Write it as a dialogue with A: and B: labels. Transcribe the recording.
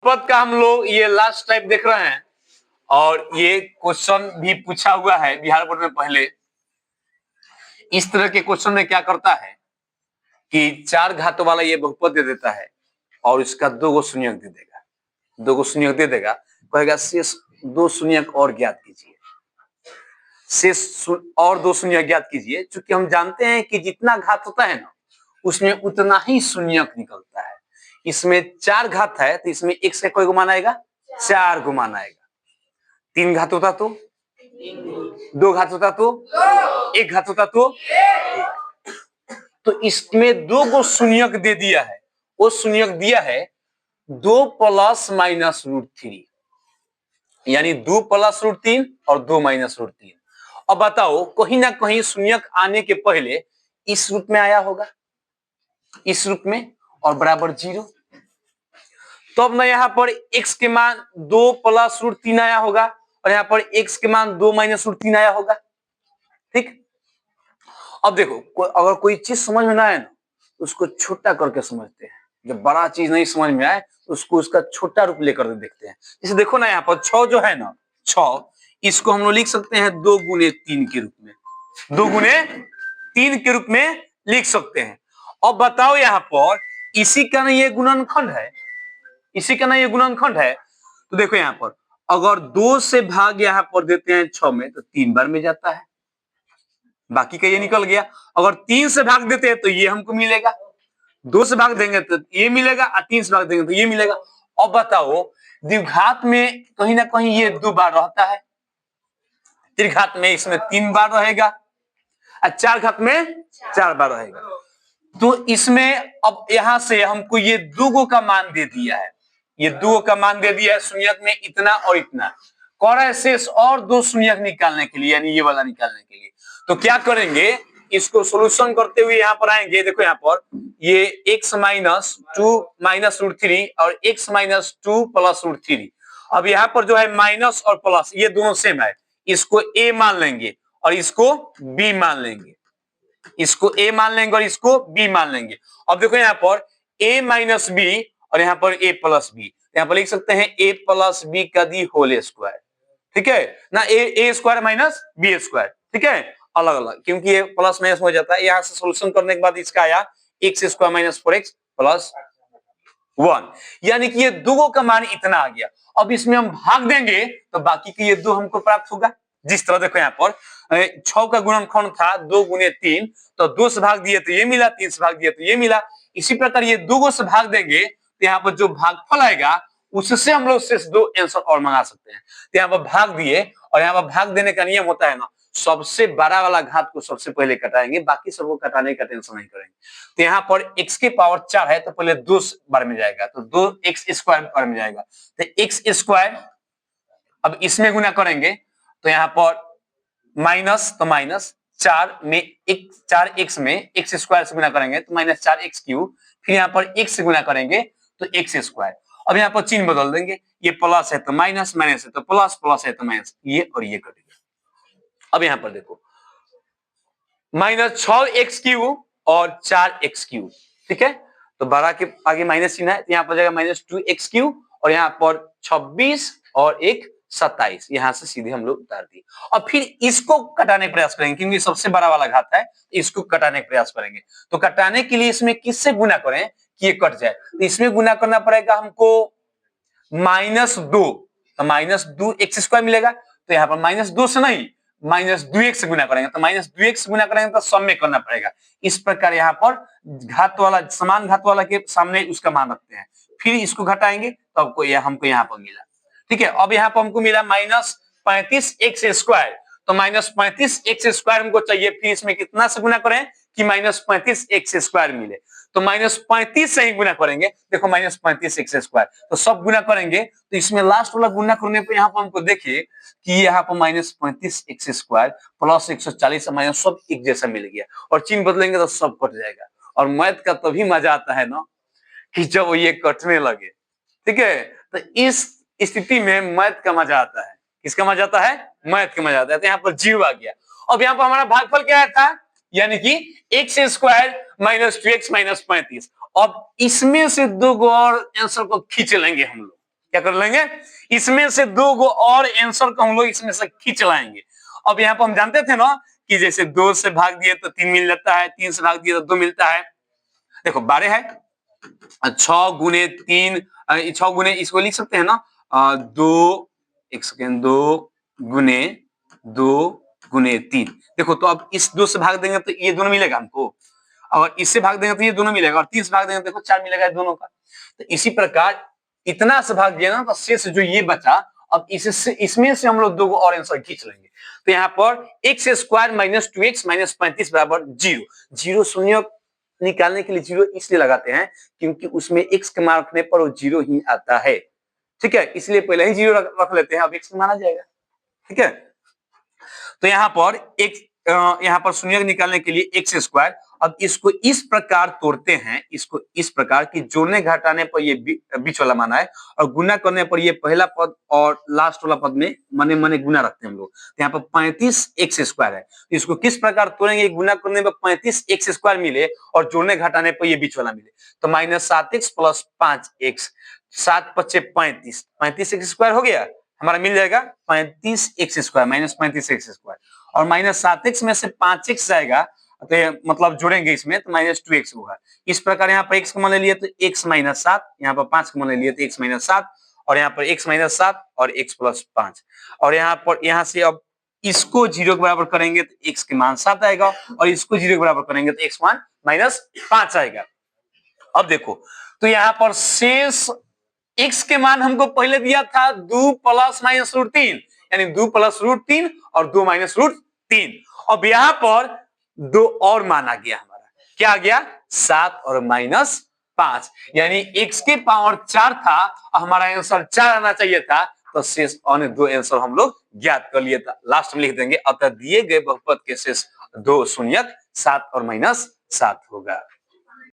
A: पद का हम लोग ये लास्ट टाइप देख रहे हैं और ये क्वेश्चन भी पूछा हुआ है बिहार बोर्ड में पहले। इस तरह के क्वेश्चन में क्या करता है कि चार घातों वाला ये बहुपद दे देता है और इसका दो गो शून्यक दे देगा, दो गो शून्यक दे देगा, कहेगा शेष दो शून्यक और ज्ञात कीजिए, शेष और दो शून्यक ज्ञात कीजिए। चूंकि हम जानते हैं कि जितना घात होता है ना उसमें उतना ही शून्यक निकलता है। इसमें चार घात है तो इसमें एक से कोई गुमान आएगा, चार गुमान आएगा। तीन घात होता तो, दो घात होता तो, एक घात होता तो इसमें दो गो शून्यक दे दिया है। वो शून्यक दिया है 2 प्लस माइनस रूट 3, यानी 2 प्लस रूट 3 और 2 माइनस रूट 3। अब बताओ कहीं ना कहीं शून्यक आने के पहले इस रूप में आया होगा, इस रूप में, और बराबर 0। तो अब ना यहाँ पर x के मान 2 प्लस रूट 3 आया होगा और यहाँ पर x के मान 2 माइनस रूट 3 आया होगा। ठीक, अब देखो अगर कोई चीज समझ में ना आए ना उसको छोटा करके समझते हैं। जब बड़ा चीज नहीं समझ में आए तो उसको उसका छोटा रूप लेकर देखते हैं। जैसे देखो ना यहाँ पर 6 जो है ना, 6 इसको हम लोग लिख सकते हैं 2 गुने 3 के रूप में, 2 गुने 3 के रूप में लिख सकते हैं। अब बताओ यहाँ पर इसी का ना ये गुणनखंड है, इसी का ना ये गुणनखंड है। तो देखो यहाँ पर अगर 2 से भाग यहाँ पर देते हैं 6 में तो 3 बार में जाता है, बाकी का ये निकल गया। अगर 3 से भाग देते हैं तो ये हमको मिलेगा, 2 से भाग देंगे तो ये मिलेगा और 3 से भाग देंगे तो ये मिलेगा। अब बताओ द्विघात में कहीं ना कहीं ये 2 बार रहता है, त्रिघात में इसमें 3 बार रहेगा और चार घात में 4 बार रहेगा। तो इसमें अब यहां से हमको ये 2 गो का मान दे दिया है, ये 2 गो का मान दे दिया है शून्यक में इतना और इतना। कह रहा है शेष और 2 शून्यक निकालने के लिए, यानी ये वाला निकालने के लिए। तो क्या करेंगे, इसको सोल्यूशन करते हुए यहाँ पर आएंगे। देखो यहाँ पर ये x माइनस 2 माइनस रूट 3 और x माइनस 2 प्लस रूट 3। अब यहाँ पर जो है माइनस और प्लस ये दोनों सेम है, इसको a मान लेंगे और इसको b मान लेंगे, इसको a मान लेंगे और इसको b मान लेंगे। अब देखो यहाँ पर a माइनस b और यहाँ पर a प्लस b, यहाँ पर लिख सकते हैं a प्लस b का दी होल स्क्वायर। ठीक है ना, a square minus b square. ठीक है, अलग अलग, क्योंकि ये प्लस माइनस हो जाता है। यहाँ से सोल्यूशन करने के बाद इसका आया x square minus 4x plus 1, यानी कि ये 2 का मान इतना आ गया। अब इसमें हम भाग देंगे तो बाकी के ये 2 हमको प्राप्त होगा। जिस तरह देखो यहाँ पर 6 का गुणनखंड था 2 गुने 3, तो 2 से भाग दिए तो ये मिला, 3 से भाग दिए तो ये मिला। इसी प्रकार ये 2 से भाग देंगे तो यहाँ पर जो भागफल आएगा उससे हम लोग शेष 2 आंसर और मंगा सकते हैं। तो यहाँ पर भाग दिए और यहाँ पर भाग देने का नियम होता है ना, सबसे बड़ा वाला घात को सबसे पहले कटाएंगे, बाकी सबको कटाने का टेंशन नहीं करेंगे। तो यहाँ पर x के पावर 4 है तो पहले 2 बार में जाएगा, तो 2x स्क्वायर बार में जाएगा। तो x स्क्वायर अब इसमें गुना करेंगे तो यहाँ पर माइनस, तो माइनस 4 में 4x में x स्क्वायर से गुना करेंगे तो माइनस 4x क्यूब, फिर यहाँ पर x से गुना करेंगे तो x स्क्वायर। अब यहाँ पर चिन्ह बदल देंगे, ये प्लस है तो माइनस, माइनस है तो प्लस, प्लस है तो माइनस, ये और ये कट गया। अब यहाँ पर देखो माइनस 6x क्यूब और 4x क्यूब। ठीक है, तो 12 के आगे माइनस चिन्ह है तो यहाँ पर जाएगा माइनस 2x क्यूब और यहाँ पर 26 और 1 27, यहाँ से सीधे हम लोग उतार दिए। और फिर इसको कटाने का प्रयास करेंगे क्योंकि सबसे बड़ा वाला घात है, इसको कटाने का प्रयास करेंगे। तो कटाने के लिए इसमें किससे गुना करें कि ये कट जाए, तो इसमें गुना करना पड़ेगा हमको माइनस 2, तो माइनस 2x स्क्वायर मिलेगा। तो यहाँ पर माइनस 2 से नहीं माइनस 2x से गुना करेंगे, तो माइनस 2x से गुना करेंगे तो सब में करना पड़ेगा। इस प्रकार यहाँ पर घात वाला, समान घात वाला के सामने उसका मान रखते हैं, फिर इसको घटाएंगे तो आपको हमको यहाँ पर मिला। ठीक है, अब यहाँ पर हमको मिला माइनस 35x स्क्वायर, तो माइनस 35x स्क्वायर हमको चाहिए, फिर इसमें कितना से गुना करें कि माइनस 35x स्क्वायर मिले। तो माइनस 35 से ही गुना करेंगे, देखो माइनस 35x स्क्वायर, तो सब गुना करेंगे तो इसमें लास्ट वाला गुना करने पे यहाँ पर हमको देखिए कि यहाँ पर minus 35x square plus 140 minus सब एक जैसा मिल गया, और चिन्ह बदलेंगे तो सब कट जाएगा। और मैथ का तभी मजा आता है ना कि जब ये कटने लगे। ठीक है, तो इस स्थिति में मैथ का मजा आता है। किसका मजा आता है? मैथ का मजा आता है। तो यहाँ पर 0 आ गया। अब यहाँ पर हमारा भागफल क्या था, यानी कि x square minus 2x minus 35। अब इसमें से 2 और आंसर को खींच लेंगे हम लोग। क्या कर लेंगे, इसमें से 2 गो और आंसर को हम लोग इसमें से खींच लाएंगे। अब यहाँ पर हम जानते थे ना कि जैसे 2 से भाग दिए तो 3 मिल जाता है, 3 से भाग दिए तो 2 मिलता है। देखो 12 है, 6 गुने 3, 6 गुने इसको लिख सकते हैं ना, 2, एक सेकेंड, 2 गुने 2 गुने 3। देखो तो अब इस 2 से भाग देंगे तो ये दोनों मिलेगा हमको, और इससे भाग देंगे तो ये दोनों मिलेगा, और 3 से भाग देंगे तो देखो 4 मिलेगा दोनों का। तो इसी प्रकार इतना से भाग दिया ना तो शेष जो ये बचा, अब इससे इसमें से हम लोग 2 और आंसर खींच लेंगे। तो यहाँ पर x square minus 2x minus 35 बराबर 0। 0 शून्य निकालने के लिए 0 इसलिए लगाते हैं क्योंकि उसमें x के मान रखने पर वो 0 ही आता है। ठीक है, इसलिए पहले ही 0 रख लेते हैं, अब x माना जाएगा। ठीक है, तो यहाँ पर यहाँ पर शून्य निकालने के लिए एक्स स्क्वायर, अब इसको इस प्रकार तोड़ते हैं, इसको इस प्रकार कि जोड़ने घटाने पर ये बीच वाला माना है, और गुना करने पर ये पहला पद और लास्ट वाला पद में मने मने गुना रखते हैं हम लोग। तो यहाँ पर 35 एक्स स्क्वायर है, तो इसको किस प्रकार तोड़ेंगे, गुना करने पर 35 एक्स स्क्वायर मिले और जोड़ने घटाने पर ये बीच वाला मिले, तो -7x plus 5x, 7 पच्चे 35, 35 x square हो गया हमारा, मिल जाएगा 35 x square minus 35 x square, और -7x में से 5x जाएगा तो मतलब जोड़ेंगे इसमें तो -2x होगा। इस प्रकार यहाँ पर x का मान ले लिए तो x माइनस 7, यहाँ पर 5 का मान ले लिए तो x माइनस 7, और यहाँ पर x माइनस 7 और x प्लस 5, और यहाँ पर यहाँ से अब इसको 0 के बराबर करेंगे तो x के मान 7 आएगा, और इसको 0 के बराबर करेंगे तो x मान -5 आएगा। अब देखो तो यहाँ पर शेष x के मान हमको पहले दिया था 2 प्लस माइनस रूट 3, यानी 2 प्लस रूट 3 और 2 माइनस रूट 3। अब यहाँ पर 2 और मान आ गया हमारा, क्या आ गया, 7 और -5, यानी x के पावर 4 था, हमारा आंसर 4 आना चाहिए था, तो शेष अन्य 2 आंसर हम लोग ज्ञात कर लिए था। लास्ट में लिख देंगे, अतः दिए गए बहुपद के शेष 2 शून्यक 7 और -7 होगा।